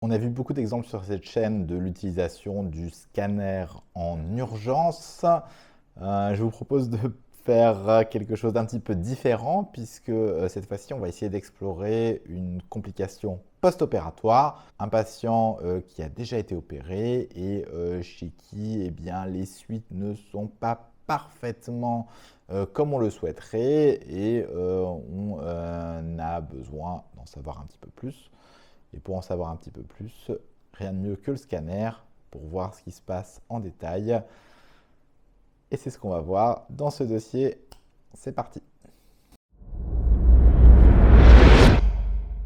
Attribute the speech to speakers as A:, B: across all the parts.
A: On a vu beaucoup d'exemples sur cette chaîne de l'utilisation du scanner en urgence. Je vous propose de faire quelque chose d'un petit peu différent puisque cette fois-ci, on va essayer d'explorer une complication post-opératoire. Un patient qui a déjà été opéré et chez qui eh bien, les suites ne sont pas parfaitement comme on le souhaiterait et on a besoin d'en savoir un petit peu plus. Et pour en savoir un petit peu plus, rien de mieux que le scanner pour voir ce qui se passe en détail. Et c'est ce qu'on va voir dans ce dossier. C'est parti.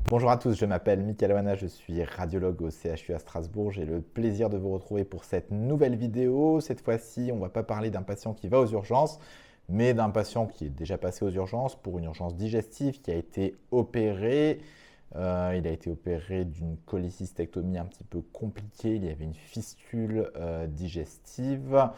A: Bonjour à tous, je m'appelle Mickaël Oana, je suis radiologue au CHU à Strasbourg. J'ai le plaisir de vous retrouver pour cette nouvelle vidéo. Cette fois-ci, on ne va pas parler d'un patient qui va aux urgences, mais d'un patient qui est déjà passé aux urgences pour une urgence digestive, qui a été opéré. Il a été opéré d'une cholécystectomie un petit peu compliquée. Il y avait une fistule digestive.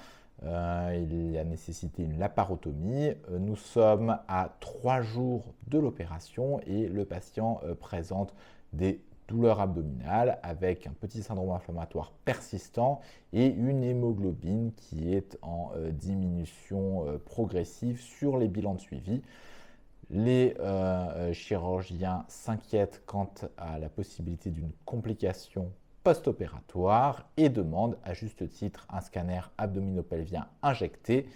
A: Il a nécessité une laparotomie. Nous sommes à 3 jours de l'opération et le patient présente des douleurs abdominales avec un petit syndrome inflammatoire persistant et une hémoglobine qui est en diminution progressive sur les bilans de suivi. Les chirurgiens s'inquiètent quant à la possibilité d'une complication post-opératoire et demandent à juste titre un scanner abdominopelvien injecté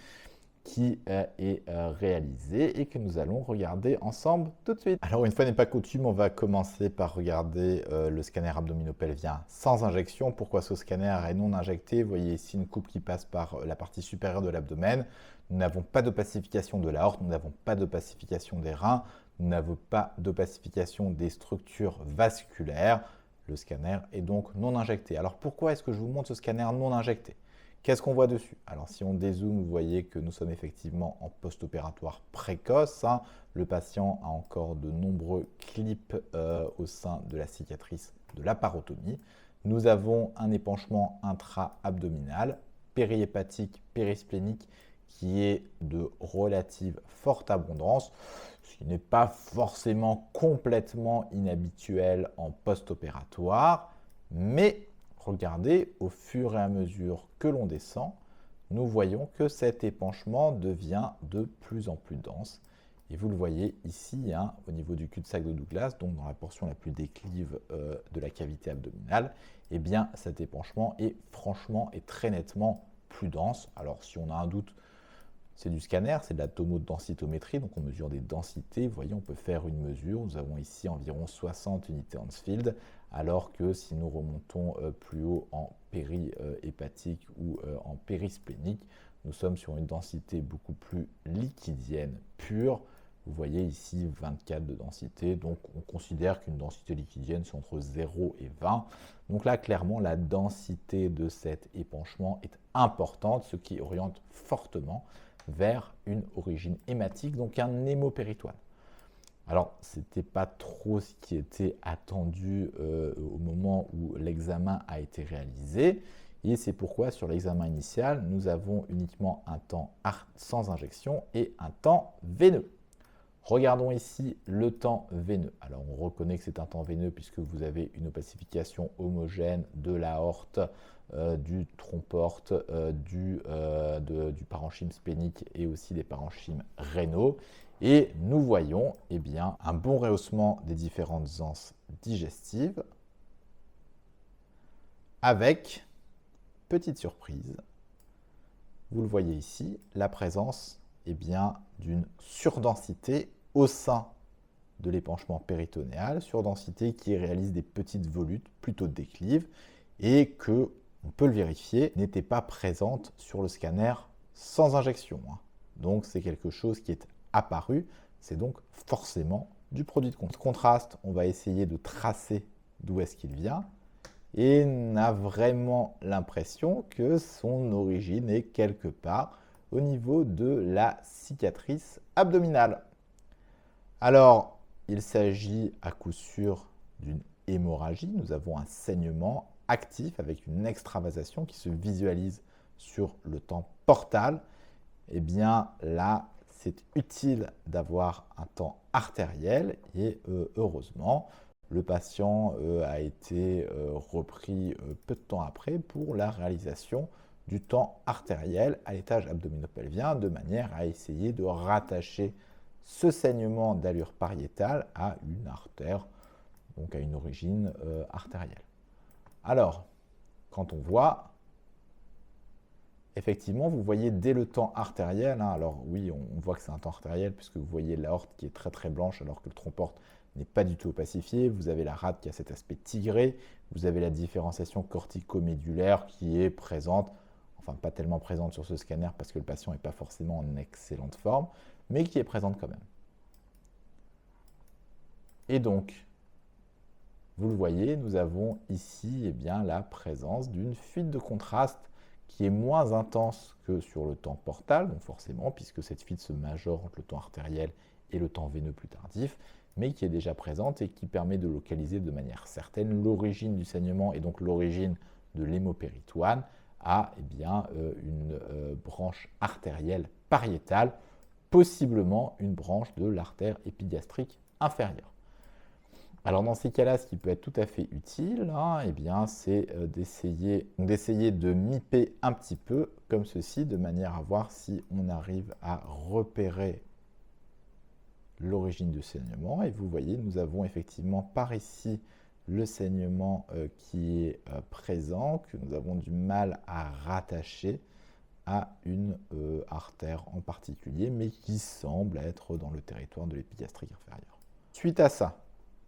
A: qui est réalisé et que nous allons regarder ensemble tout de suite. Alors une fois n'est pas coutume, on va commencer par regarder le scanner abdominopelvien sans injection. Pourquoi ce scanner est non injecté? Vous voyez ici une coupe qui passe par la partie supérieure de l'abdomen. Nous n'avons pas d'opacification de l'aorte, nous n'avons pas d'opacification des reins, nous n'avons pas d'opacification des structures vasculaires. Le scanner est donc non injecté. Alors pourquoi est-ce que je vous montre ce scanner non injecté? Qu'est-ce qu'on voit dessus? Alors si on dézoome, vous voyez que nous sommes effectivement en post-opératoire précoce. Le patient a encore de nombreux clips au sein de la cicatrice de la parotomie. Nous avons un épanchement intra-abdominal, périhépatique, périsplénique, qui est de relative forte abondance, ce qui n'est pas forcément complètement inhabituel en post-opératoire, mais regardez, au fur et à mesure que l'on descend, nous voyons que cet épanchement devient de plus en plus dense. Et vous le voyez ici, au niveau du cul-de-sac de Douglas, donc dans la portion la plus déclive de la cavité abdominale, eh bien cet épanchement est franchement et très nettement plus dense. Alors si on a un doute, c'est du scanner, c'est de la tomodensitométrie, donc on mesure des densités. Vous voyez, on peut faire une mesure. Nous avons ici environ 60 unités Hounsfield, alors que si nous remontons plus haut en périhépatique ou en périsplénique, nous sommes sur une densité beaucoup plus liquidienne, pure. Vous voyez ici 24 de densité, donc on considère qu'une densité liquidienne c'est entre 0 et 20. Donc là, clairement, la densité de cet épanchement est importante, ce qui oriente fortement vers une origine hématique, donc un hémopéritoine. Alors, ce n'était pas trop ce qui était attendu au moment où l'examen a été réalisé, et c'est pourquoi sur l'examen initial, nous avons uniquement un temps sans injection et un temps veineux. Regardons ici le temps veineux. Alors, on reconnaît que c'est un temps veineux puisque vous avez une opacification homogène de l'aorte, du trompe-porte, du parenchyme splénique et aussi des parenchymes rénaux. Et nous voyons eh bien, un bon rehaussement des différentes anses digestives avec, petite surprise, vous le voyez ici, la présence eh bien, d'une surdensité au sein de l'épanchement péritonéal, surdensité qui réalise des petites volutes plutôt déclives et que, on peut le vérifier, n'était pas présente sur le scanner sans injection. Donc c'est quelque chose qui est apparu, c'est donc forcément du produit de contraste. On va essayer de tracer d'où est-ce qu'il vient et on a vraiment l'impression que son origine est quelque part au niveau de la cicatrice abdominale. Alors, il s'agit à coup sûr d'une hémorragie. Nous avons un saignement actif avec une extravasation qui se visualise sur le temps portal. Eh bien là, c'est utile d'avoir un temps artériel et heureusement, Le patient a été repris peu de temps après pour la réalisation du temps artériel à l'étage abdominopelvien de manière à essayer de rattacher ce saignement d'allure pariétale à une artère, donc à une origine artérielle. Alors, quand on voit, effectivement, vous voyez dès le temps artériel, alors oui, on voit que c'est un temps artériel puisque vous voyez l'aorte qui est très très blanche alors que le tronc porte n'est pas du tout opacifié, vous avez la rate qui a cet aspect tigré, vous avez la différenciation cortico-médulaire qui est présente, enfin pas tellement présente sur ce scanner parce que le patient n'est pas forcément en excellente forme, mais qui est présente quand même. Et donc, vous le voyez, nous avons ici la présence d'une fuite de contraste qui est moins intense que sur le temps portal, donc forcément, puisque cette fuite se majore entre le temps artériel et le temps veineux plus tardif, mais qui est déjà présente et qui permet de localiser de manière certaine l'origine du saignement et donc l'origine de l'hémopéritoine à une branche artérielle pariétale, possiblement une branche de l'artère épigastrique inférieure. Alors dans ces cas-là, ce qui peut être tout à fait utile, c'est d'essayer de mipper un petit peu comme ceci, de manière à voir si on arrive à repérer l'origine du saignement. Et vous voyez, nous avons effectivement par ici le saignement qui est présent, que nous avons du mal à rattacher à une artère en particulier, mais qui semble être dans le territoire de l'épigastrique inférieure. Suite à ça,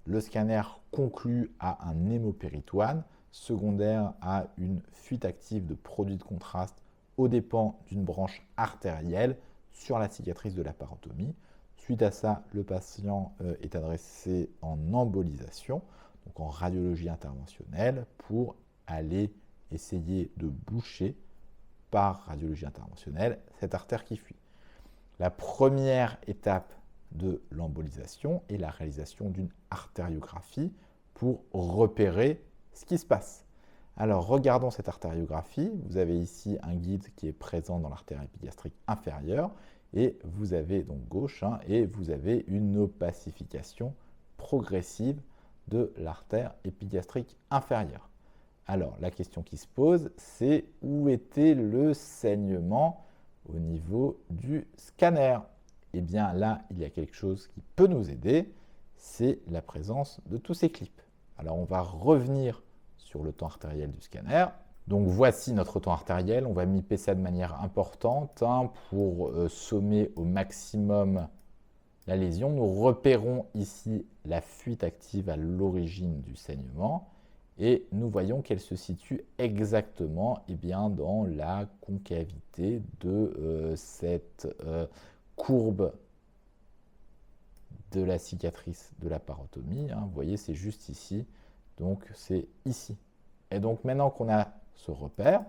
A: le scanner conclut à un hémopéritoine, secondaire à une fuite active de produits de contraste aux dépens d'une branche artérielle sur la cicatrice de la parotomie. Suite à ça, le patient est adressé en embolisation, donc en radiologie interventionnelle, pour aller essayer de boucher par radiologie interventionnelle cette artère qui fuit. La première étape de l'embolisation et la réalisation d'une artériographie pour repérer ce qui se passe. Alors regardons cette artériographie. Vous avez ici un guide qui est présent dans l'artère épigastrique inférieure et vous avez donc gauche et vous avez une opacification progressive de l'artère épigastrique inférieure. Alors la question qui se pose, c'est où était le saignement au niveau du scanner ? Eh bien là, il y a quelque chose qui peut nous aider, c'est la présence de tous ces clips. Alors on va revenir sur le temps artériel du scanner. Donc voici notre temps artériel, on va mipper ça de manière importante pour sommer au maximum la lésion. Nous repérons ici la fuite active à l'origine du saignement et nous voyons qu'elle se situe exactement dans la concavité de cette courbe de la cicatrice de la parotomie. Vous voyez, c'est juste ici, donc c'est ici. Et donc maintenant qu'on a ce repère,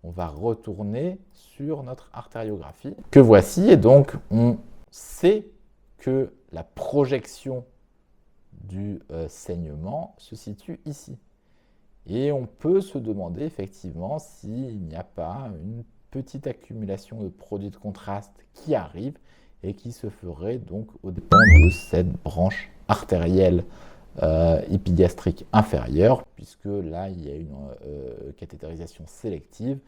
A: on va retourner sur notre artériographie que voici. Et donc on sait que la projection du saignement se situe ici. Et on peut se demander effectivement s'il n'y a pas une petite accumulation de produits de contraste qui arrive et qui se ferait donc au dépend de cette branche artérielle épigastrique inférieure, puisque là il y a une cathétérisation sélective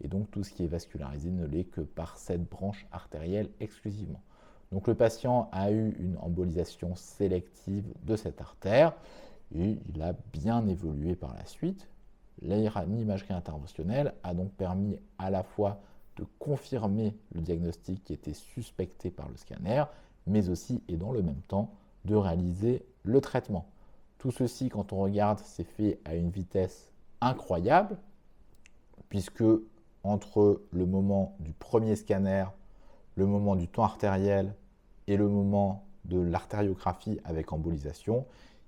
A: et donc tout ce qui est vascularisé ne l'est que par cette branche artérielle exclusivement. Donc le patient a eu une embolisation sélective de cette artère et il a bien évolué par la suite. L'imagerie interventionnelle a donc permis à la fois de confirmer le diagnostic qui était suspecté par le scanner, mais aussi et dans le même temps de réaliser le traitement. Tout ceci, quand on regarde, c'est fait à une vitesse incroyable, puisque entre le moment du premier scanner, le moment du temps artériel et le moment de l'artériographie avec embolisation,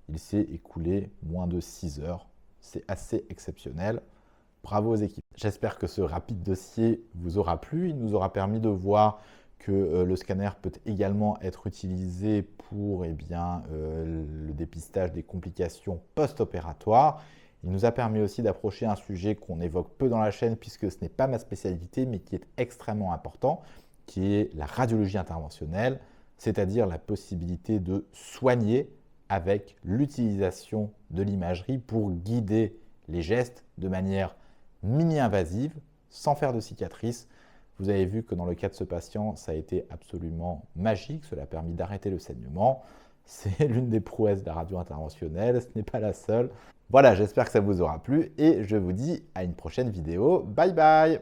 A: il s'est écoulé moins de 6 heures. C'est assez exceptionnel. Bravo aux équipes. J'espère que ce rapide dossier vous aura plu. Il nous aura permis de voir que le scanner peut également être utilisé pour le dépistage des complications post-opératoires. Il nous a permis aussi d'approcher un sujet qu'on évoque peu dans la chaîne puisque ce n'est pas ma spécialité mais qui est extrêmement important, qui est la radiologie interventionnelle, c'est-à-dire la possibilité de soigner avec l'utilisation de l'imagerie pour guider les gestes de manière mini-invasive, sans faire de cicatrices. Vous avez vu que dans le cas de ce patient, ça a été absolument magique. Cela a permis d'arrêter le saignement. C'est l'une des prouesses de la radio interventionnelle. Ce n'est pas la seule. Voilà, j'espère que ça vous aura plu et je vous dis à une prochaine vidéo. Bye bye!